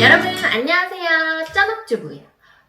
여러분 안녕하세요. 짠업주부예요.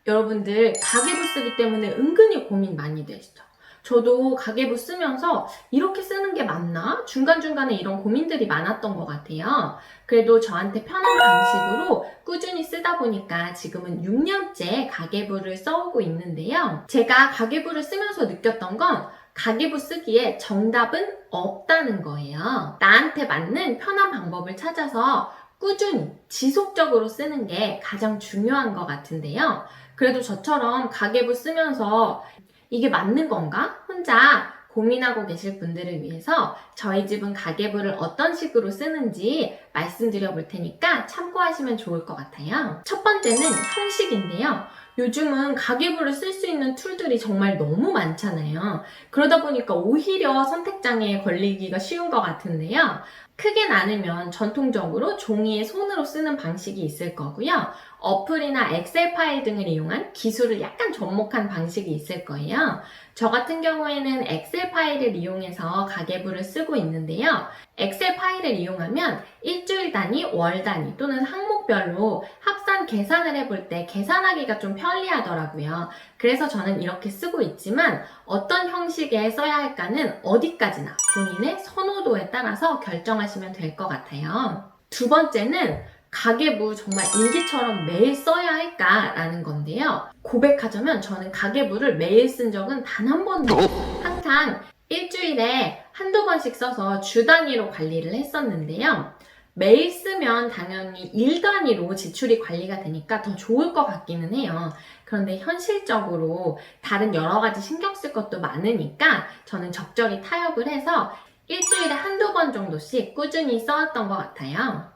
여러분들 가계부 쓰기 때문에 은근히 고민 많이 되시죠? 저도 가계부 쓰면서 이렇게 쓰는 게 맞나? 중간중간에 이런 고민들이 많았던 것 같아요. 그래도 저한테 편한 방식으로 꾸준히 쓰다 보니까 지금은 6년째 가계부를 써오고 있는데요. 제가 가계부를 쓰면서 느꼈던 건 가계부 쓰기에 정답은 없다는 거예요. 나한테 맞는 편한 방법을 찾아서 꾸준히 지속적으로 쓰는 게 가장 중요한 것 같은데요. 그래도 저처럼 가계부 쓰면서 이게 맞는 건가? 혼자 고민하고 계실 분들을 위해서 저희 집은 가계부를 어떤 식으로 쓰는지 말씀드려 볼 테니까 참고하시면 좋을 것 같아요. 첫 번째는 형식인데요. 요즘은 가계부를 쓸 수 있는 툴들이 정말 너무 많잖아요. 그러다 보니까 오히려 선택장애에 걸리기가 쉬운 것 같은데요. 크게 나누면 전통적으로 종이에 손으로 쓰는 방식이 있을 거고요. 어플이나 엑셀 파일 등을 이용한 기술을 약간 접목한 방식이 있을 거예요. 저 같은 경우에는 엑셀 파일을 이용해서 가계부를 쓰고 있는데요. 엑셀 파일을 이용하면 일주일 단위, 월 단위 또는 항목별로 합산 계산을 해볼 때 계산하기가 좀 편리하더라고요. 그래서 저는 이렇게 쓰고 있지만 어떤 형식에 써야 할까는 어디까지나 본인의 선호도에 따라서 결정하시면 될 것 같아요. 두 번째는 가계부 정말 일기처럼 매일 써야 할까라는 건데요. 고백하자면 저는 가계부를 매일 쓴 적은 단 한 번도 없어요. 항상 일주일에 한두 번씩 써서 주 단위로 관리를 했었는데요. 매일 쓰면 당연히 일 단위로 지출이 관리가 되니까 더 좋을 것 같기는 해요. 그런데 현실적으로 다른 여러 가지 신경 쓸 것도 많으니까 저는 적절히 타협을 해서 일주일에 한두 번 정도씩 꾸준히 써왔던 것 같아요.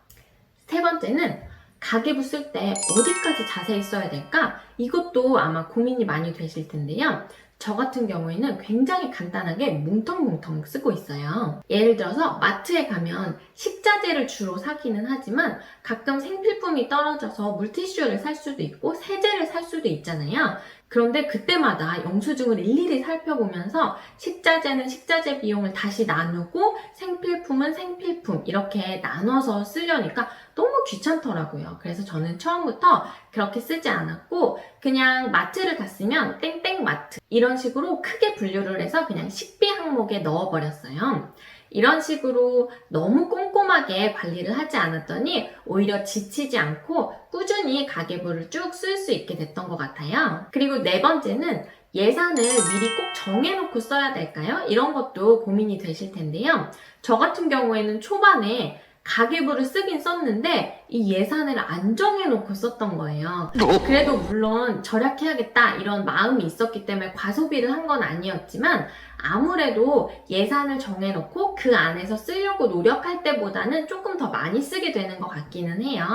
세 번째는 가계부 쓸 때 어디까지 자세히 써야 될까? 이것도 아마 고민이 많이 되실 텐데요. 저 같은 경우에는 굉장히 간단하게 뭉텅뭉텅 쓰고 있어요. 예를 들어서 마트에 가면 식자재를 주로 사기는 하지만 가끔 생필품이 떨어져서 물티슈를 살 수도 있고 세제를 살 수도 있잖아요. 그런데 그때마다 영수증을 일일이 살펴보면서 식자재는 식자재 비용을 다시 나누고 생필품은 생필품 이렇게 나눠서 쓰려니까 너무 귀찮더라고요. 그래서 저는 처음부터 그렇게 쓰지 않았고 그냥 마트를 갔으면 땡땡 마트 이런 식으로 크게 분류를 해서 그냥 식비 항목에 넣어버렸어요. 이런 식으로 너무 꼼꼼하게 관리를 하지 않았더니 오히려 지치지 않고 꾸준히 가계부를 쭉 쓸 수 있게 됐던 것 같아요. 그리고 네 번째는 예산을 미리 꼭 정해놓고 써야 될까요? 이런 것도 고민이 되실 텐데요. 저 같은 경우에는 초반에 가계부를 쓰긴 썼는데 이 예산을 안 정해놓고 썼던 거예요. 그래도 물론 절약해야겠다 이런 마음이 있었기 때문에 과소비를 한 건 아니었지만 아무래도 예산을 정해놓고 그 안에서 쓰려고 노력할 때보다는 조금 더 많이 쓰게 되는 것 같기는 해요.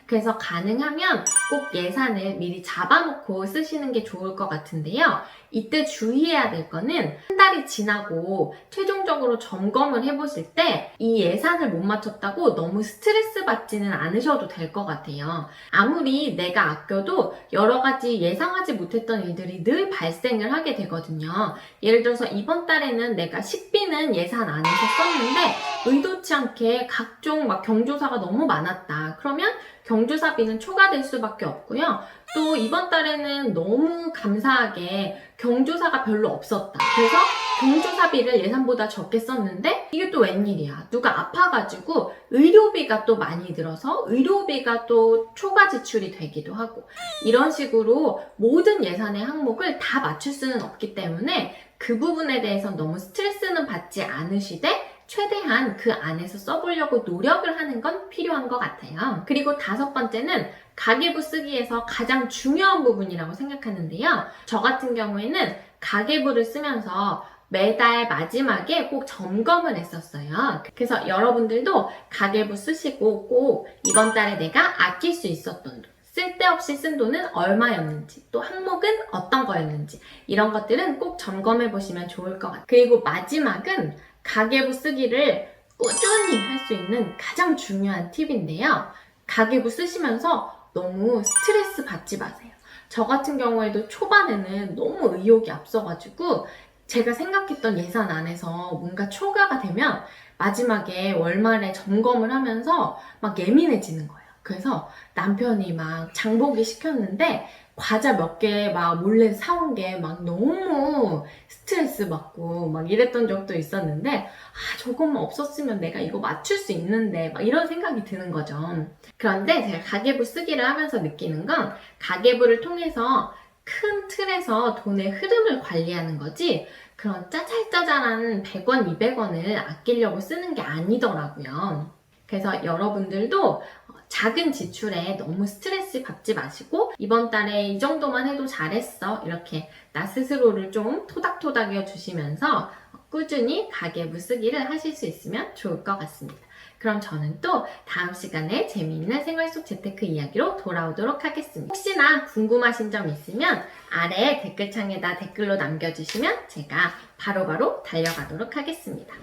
그래서 가능하면 꼭 예산을 미리 잡아놓고 쓰시는 게 좋을 것 같은데요. 이때 주의해야 될 거는 한 달이 지나고 최종적으로 점검을 해보실 때 이 예산을 못 맞췄다고 너무 스트레스 받지는 않으셔도 될 것 같아요. 아무리 내가 아껴도 여러 가지 예상하지 못했던 일들이 늘 발생을 하게 되거든요. 예를 들어서 이번 달에는 내가 식비는 예산 안에서 썼는데 의도치 않게 각종 경조사가 너무 많았다. 그러면 경조사비는 초과될 수밖에 없고요. 또 이번 달에는 너무 감사하게 경조사가 별로 없었다. 그래서 경조사비를 예산보다 적게 썼는데 이게 또 웬일이야. 누가 아파가지고 의료비가 또 많이 들어서 의료비가 또 초과 지출이 되기도 하고 이런 식으로 모든 예산의 항목을 다 맞출 수는 없기 때문에 그 부분에 대해서 너무 스트레스는 받지 않으시되 최대한 그 안에서 써보려고 노력을 하는 건 필요한 것 같아요. 그리고 다섯 번째는 가계부 쓰기에서 가장 중요한 부분이라고 생각하는데요. 저 같은 경우에는 가계부를 쓰면서 매달 마지막에 꼭 점검을 했었어요. 그래서 여러분들도 가계부 쓰시고 꼭 이번 달에 내가 아낄 수 있었던 돈, 쓸데없이 쓴 돈은 얼마였는지, 또 항목은 어떤 거였는지 이런 것들은 꼭 점검해 보시면 좋을 것 같아요. 그리고 마지막은 가계부 쓰기를 꾸준히 할 수 있는 가장 중요한 팁인데요. 가계부 쓰시면서 너무 스트레스 받지 마세요. 저 같은 경우에도 초반에는 너무 의욕이 앞서가지고 제가 생각했던 예산 안에서 뭔가 초과가 되면 마지막에 월말에 점검을 하면서 막 예민해지는 거예요. 그래서 남편이 막 장보기 시켰는데 과자 몇 개 막 몰래 사온 게 막 너무 스트레스 받고 막 이랬던 적도 있었는데 저것만 없었으면 내가 이거 맞출 수 있는데 막 이런 생각이 드는 거죠. 그런데 제가 가계부 쓰기를 하면서 느끼는 건 가계부를 통해서 큰 틀에서 돈의 흐름을 관리하는 거지 그런 짜잘짜잘한 100원, 200원을 아끼려고 쓰는 게 아니더라고요. 그래서 여러분들도 작은 지출에 너무 스트레스 받지 마시고 이번 달에 이 정도만 해도 잘했어 이렇게 나 스스로를 좀 토닥토닥여 주시면서 꾸준히 가계부 쓰기를 하실 수 있으면 좋을 것 같습니다. 그럼 저는 또 다음 시간에 재미있는 생활 속 재테크 이야기로 돌아오도록 하겠습니다. 혹시나 궁금하신 점 있으면 아래 댓글창에다 댓글로 남겨주시면 제가 바로바로 달려가도록 하겠습니다.